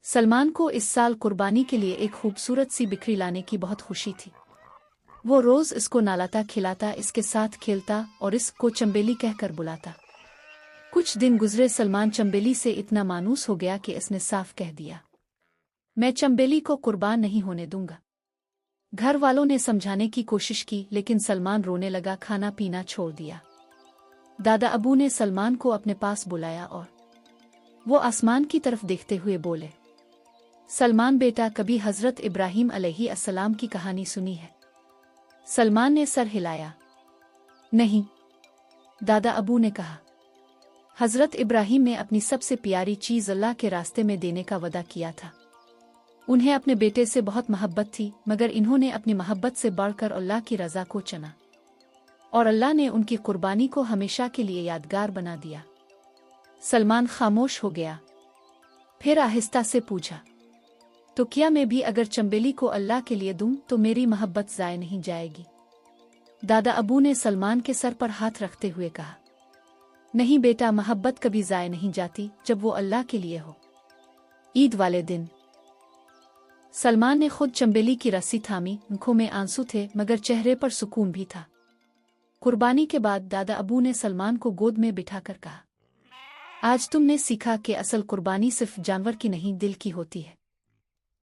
सलमान को इस साल कुर्बानी के लिए एक खूबसूरत सी बिक्री लाने की बहुत खुशी थी। वो रोज इसको नहलाता खिलाता, इसके साथ खेलता और इसको चंबेली कहकर बुलाता। कुछ दिन गुजरे, सलमान चंबेली से इतना मानूस हो गया कि इसने साफ कह दिया, मैं चंबेली को कुर्बान नहीं होने दूंगा। घर वालों ने समझाने की कोशिश की, लेकिन सलमान रोने लगा, खाना पीना छोड़ दिया। दादा अबू ने सलमान को अपने पास बुलाया और वो आसमान की तरफ देखते हुए बोले, सलमान बेटा, कभी हजरत इब्राहीम अलैहिस्सलाम की कहानी सुनी है? सलमान ने सर हिलाया। नहीं, दादा अबू ने कहा। हजरत इब्राहीम ने अपनी सबसे प्यारी चीज़ अल्लाह के रास्ते में देने का वदा किया था। उन्हें अपने बेटे से बहुत मोहब्बत थी, मगर इन्होंने अपनी मोहब्बत से बढ़कर अल्लाह की रज़ा को चुना और अल्लाह ने उनकी कुर्बानी को हमेशा के लिए यादगार बना दिया। सलमान खामोश हो गया, फिर आहिस्ता से पूछा, तो क्या मैं भी अगर चंबेली को अल्लाह के लिए दूं तो मेरी मोहब्बत ज़ाय नहीं जाएगी? दादा अबू ने सलमान के सर पर हाथ रखते हुए कहा, नहीं बेटा, मोहब्बत कभी ज़ाय नहीं जाती जब वो अल्लाह के लिए हो। ईद वाले दिन सलमान ने खुद चंबेली की रस्सी थामी, आंखों में आंसू थे मगर चेहरे पर सुकून भी था। कुर्बानी के बाद दादा अबू ने सलमान को गोद में बिठाकर कहा, आज तुमने सीखा कि असल कुर्बानी सिर्फ जानवर की नहीं, दिल की होती है।